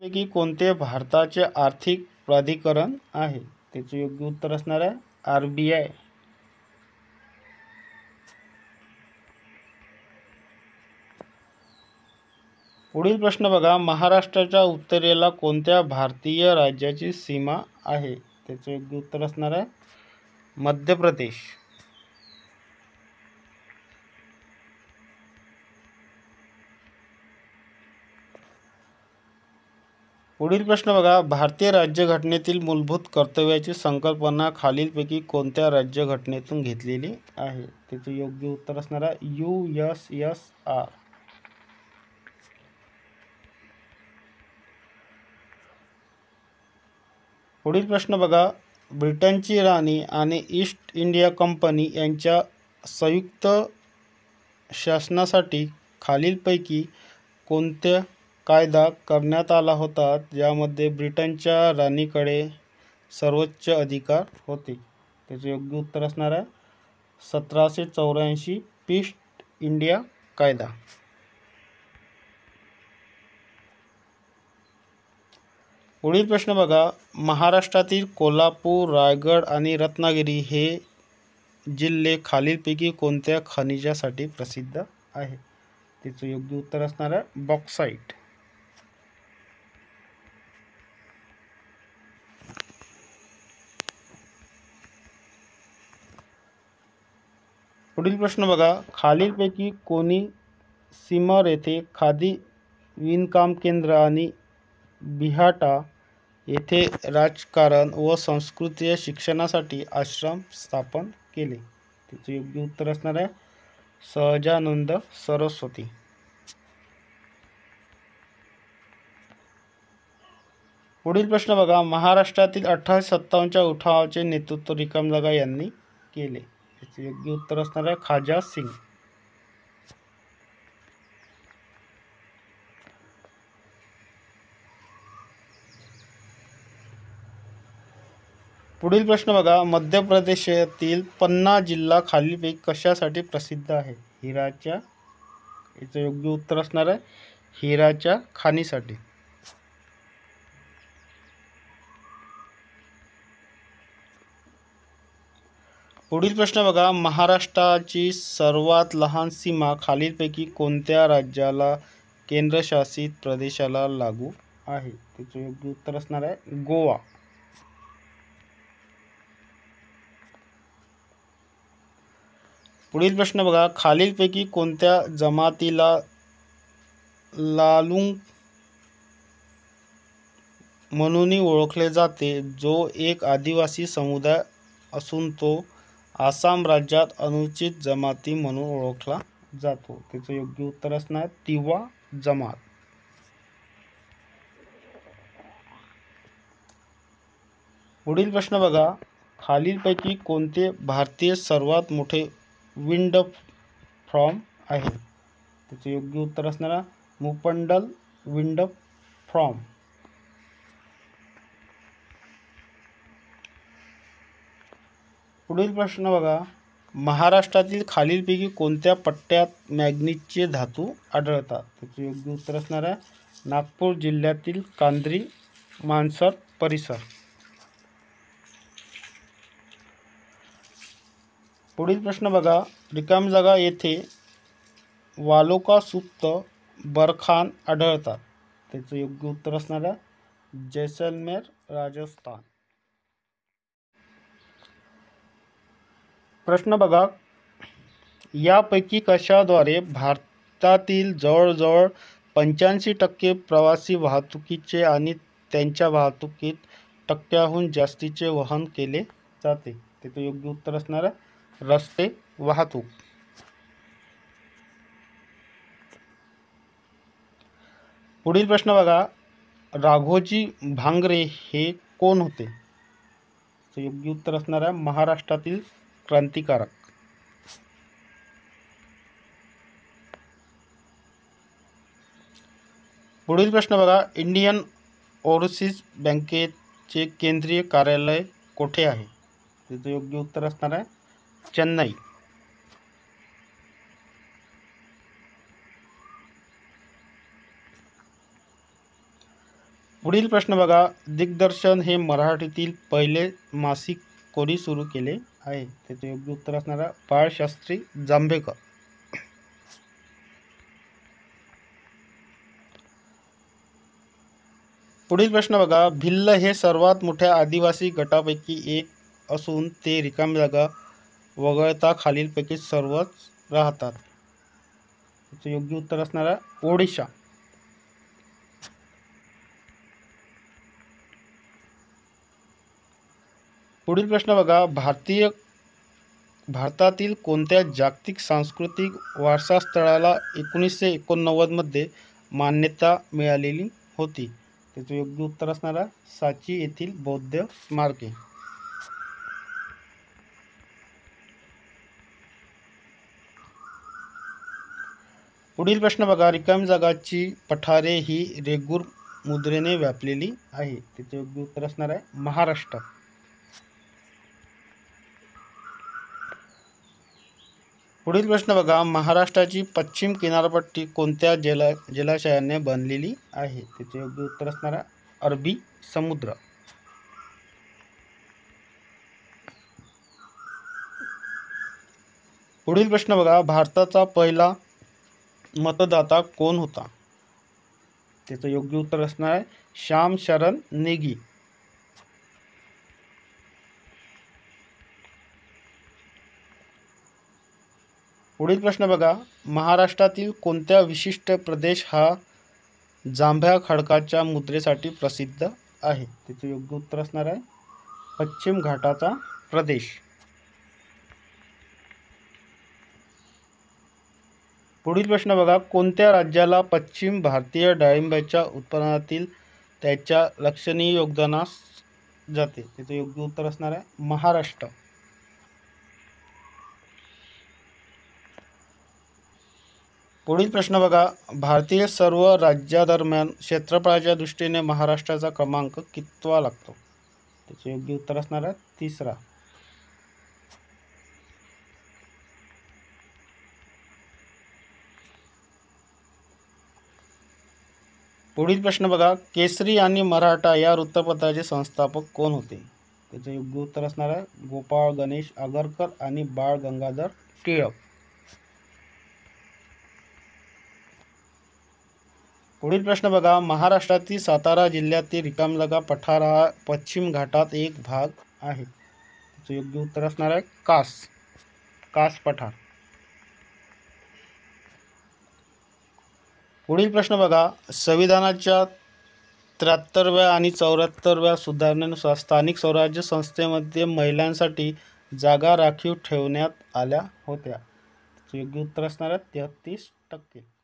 पैकी कोणते भारताचे आर्थिक प्राधिकरण आहे? त्याचे योग्य उत्तर असणार आहे RBI. पुढील प्रश्न बघा, महाराष्ट्राच्या उत्तरेला कोणत्या भारतीय राज्याची सीमा आहे? त्याचे योग्य उत्तर असणार आहे मध्य प्रदेश. पुढील प्रश्न बघा, भारतीय राज्यघटनेतील मूलभूत कर्तव्याची संकल्पना खालीलपैकी कोणत्या राज्यघटनेतून घेतलेली आहे? त्याचे योग्य उत्तर असणार आहे USSR. पुढील प्रश्न बघा, ब्रिटनची राणी आणि ईस्ट इंडिया कंपनी यांच्या संयुक्त शासनासाठी खालीलपैकी कोणत्या कायदा करण्यात आला होता ज्यामध्ये ब्रिटनच्या राणीकडे सर्वोच्च अधिकार होते? त्याचे योग्य उत्तर असणार आहे 1784 ईस्ट इंडिया कायदा. पुढील प्रश्न बघा, महाराष्ट्रातील कोल्हापूर, रायगड आणि रत्नागिरी हे जिल्हे खालीलपैकी कोणत्या खनिजासाठी प्रसिद्ध आहे? त्याचं योग्य उत्तर असणार आहे बॉक्साईट. पुढील प्रश्न बघा, खालीलपैकी कोणी सिमर येथे खादी विणकाम केंद्र आणि बिहाटा येथे राजकारण व संस्कृती शिक्षणासाठी आश्रम स्थापन केले? त्याचे योग्य उत्तर असणार आहे सहजानंद सरस्वती. पुढील प्रश्न बघा, महाराष्ट्रातील 1857च्या उठावाचे नेतृत्व रिकामजगा यांनी केले? त्याचे योग्य उत्तर असणार आहे खाजा सिंग. पुढील प्रश्न बघा, मध्य प्रदेशातील पन्ना जिल्हा खालीलपैकी कशासाठी प्रसिद्ध आहे? हिराच्या, याचं योग्य उत्तर असणार आहे हिराच्या खाणीसाठी. पुढील प्रश्न बघा, महाराष्ट्राची सर्वात लहान सीमा खालीलपैकी कोणत्या राज्याला केंद्रशासित प्रदेशाला लागू आहे? त्याचं योग्य उत्तर असणार आहे गोवा. पुढील प्रश्न बघा, खालीलपैकी कोणत्या जमातीला लालुंग म्हणून ओळखले जाते जो एक आदिवासी समुदाय असून तो आसाम राज्यात अनुसूचित जमाती म्हणून ओळखला जातो? त्याचं योग्य उत्तर असणार तिवा जमात. पुढील प्रश्न बघा, खालीलपैकी कोणते भारतीय सर्वात मोठे विंड फार्म आहे? त्याचे योग्य उत्तर असणार मुपंडल विंड फार्म. पुढील प्रश्न बघा, महाराष्ट्रातील खालीलपैकी कोणत्या पट्ट्यात मॅंगनीजचे धातू आढळतात? त्याचे योग्य उत्तर असणार आहे नागपूर जिल्ह्यातील कांद्री मानसर परिसर. पुढील प्रश्न बघा, रिकामजागा येथे वालोका सुप्त बरखान आढळतात? त्याचं योग्य उत्तर असणार आहे जैसलमेर राजस्थान. प्रश्न बघा, यापैकी कशाद्वारे भारतातील जवळजवळ 85% प्रवासी वाहतुकीचे आणि त्यांच्या वाहतुकीत टक्क्याहून जास्तीचे वहन केले जाते? त्याचं योग्य उत्तर असणार आहे रस्ते वाहतूक. पुढील प्रश्न बघा, राघोजी भांगरे हे कोण होते? योग्य उत्तर असणार आहे महाराष्ट्रातील क्रांतिकारक. पुढील प्रश्न बघा, इंडियन ओव्हरसीज बँकेचे केंद्रीय कार्यालय कोठे आहे? त्याचं योग्य उत्तर असणार आहे चेन्नई. पुढील प्रश्न बघा, दिग्दर्शन हे मराठीतील पहिले मासिक कोणी सुरू केले आहे? त्याचे योग्य उत्तर असणार आहे बाळशास्त्री जांभेकर. पुढील प्रश्न बघा, भिल्ल हे सर्वात मोठ्या आदिवासी गटापैकी एक असून ते रिकामी जागा वगळता खालीलपैकी सर्वच राहतात. त्याचे योग्य उत्तर असणार आहे ओडिशा. पुढील प्रश्न बघा, भारतातील कोणत्या जागतिक सांस्कृतिक वारसा स्थळाला 1989 मध्ये मान्यता मिळालेली होती? त्याचे योग्य उत्तर असणार आहे सांची येथील बौद्ध स्मारके. पुढील प्रश्न बघा, रिकामी जागाची पठारे ही रेगूर मुद्रेने व्यापलेली आहे. त्याचे योग्य उत्तर असणार आहे महाराष्ट्र. पुढील प्रश्न बघा, महाराष्ट्राची पश्चिम किनारपट्टी कोणत्या जलाशयाने बनलेली आहे? त्याचे योग्य उत्तर असणार आहे अरबी समुद्र. पुढील प्रश्न बघा, भारताचा पहिला मतदाता कोण होता? त्याचं योग्य उत्तर असणार आहे श्याम शरण नेगी. पुढील प्रश्न बघा, महाराष्ट्रातील कोणत्या विशिष्ट प्रदेश हा जांभ्या खडकाच्या मुद्रेसाठी प्रसिद्ध आहे? त्याचे योग्य उत्तर असणार आहे पश्चिम घाटाचा प्रदेश. पुढील प्रश्न बघा, कोणत्या राज्याला पश्चिम भारतीय डाळिंबाच्या उत्पादनातील त्याच्या लक्षणीय योगदानास जाते? त्याचे योग्य उत्तर असणार आहे महाराष्ट्र. पुढील प्रश्न बघा, भारतीय सर्व राज्यादरम्यान क्षेत्रफळाच्या दृष्टीने महाराष्ट्राचा क्रमांक कितवा लागतो? त्याचे योग्य उत्तर असणार आहे तिसरा. पुढील प्रश्न बघा, केसरी आणि मराठा या वृत्तपत्राचे संस्थापक कोण होते? त्याचे योग्य उत्तर असणार आहे गोपाळ गणेश आगरकर आणि बाळ गंगाधर टिळक. पुढील प्रश्न बघा, महाराष्ट्रातील सातारा जिल्ह्यातील रिकामी जागा पठार हा पश्चिम घाटात एक भाग आहे. त्याचे योग्य उत्तर असणार आहे कास पठार. पुढील प्रश्न बघा, संविधानाच्या 73व्या आणि 74व्या सुधारणेनुसार स्थानिक स्वराज्य संस्थेमध्ये महिलांसाठी जागा राखीव ठेवण्यात आल्या होत्या. त्याचे योग्य उत्तर असणार आहे 33%.